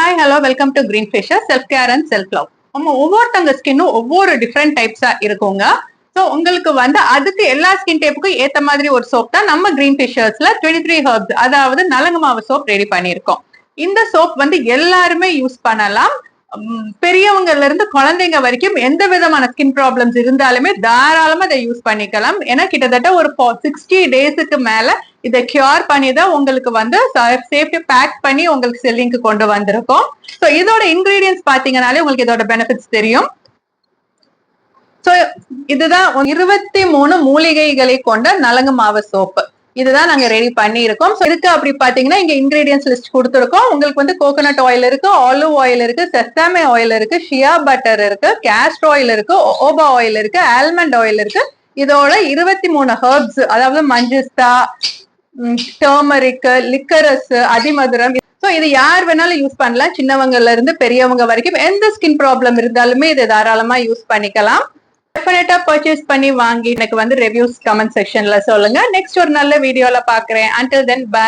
Hi hello welcome to Green Fisher self care and self love. நம்ம ஒவ்வொருத்தங்க ஸ்கின்னும் ஒவ்வொரு different டைப்ஸா இருக்குங்க. ஸோ உங்களுக்கு அதுக்கு எல்லா ஸ்கின் டைப்புக்கும் ஏத்த மாதிரி ஒரு சோப் தான் நம்ம கிரீன் ஃபிஷர்ஸ்ல 23 ஹர்ப்ஸ் அதாவது நலங்கு மாவு சோப் ரெடி பண்ணியிருக்கோம். இந்த சோப் எல்லாருமே யூஸ் பண்ணலாம். பெரியவங்கல இருந்து குழந்தைங்க வரைக்கும் எந்த விதமான ஸ்கின் ப்ராப்ளம்ஸ் இருந்தாலுமே தாராளமா இதை யூஸ் பண்ணிக்கலாம். ஏன்னா கிட்டத்தட்ட ஒரு 60 டேஸுக்கு மேல இதை கியூர் பண்ணி தான் உங்களுக்கு சேஃப்டி பேக் பண்ணி உங்களுக்கு செல்லிங்க்கு கொண்டு வந்திருக்கோம். ஸோ இதோட இன்கிரீடியன்ஸ் பாத்தீங்கன்னாலே உங்களுக்கு இதோட பெனிஃபிட்ஸ் தெரியும். ஸோ இதுதான் 23 மூலிகைகளை கொண்ட நலங்கு மாவு சோப்பு. இதுதான் நாங்க ரெடி பண்ணி இருக்கோம். இதுக்கு அப்படி பாத்தீங்கன்னா இங்க இன்கிரீடியன்ஸ் லிஸ்ட் கொடுத்துருக்கோம். உங்களுக்கு கோகோனட் ஆயில் இருக்கு, ஆலிவ் ஆயில் இருக்கு, செசாமே ஆயில் இருக்கு, ஷியா பட்டர் இருக்கு, கேஸ்டர் ஆயில் இருக்கு, ஓபா ஆயில் இருக்கு, ஆல்மண்ட் ஆயில் இருக்கு. இதோட 23 ஹர்ப்ஸ் அதாவது மஞ்சிஸ்டா, டர்மரிக், லிக்கரஸ், அதிமதுரம். ஸோ இது யார் வேணாலும் யூஸ் பண்ணலாம். சின்னவங்கல இருந்து பெரியவங்க வரைக்கும் எந்த ஸ்கின் ப்ராப்ளம் இருந்தாலுமே இதை தாராளமா யூஸ் பண்ணிக்கலாம். டெஃபினட்டா பர்ச்சேஸ் பண்ணி வாங்கி எனக்கு ரிவ்யூஸ் கமெண்ட் செக்ஷன்ல சொல்லுங்க. நெக்ஸ்ட் ஒரு நல்ல வீடியோல பாக்குறேன். until then bye.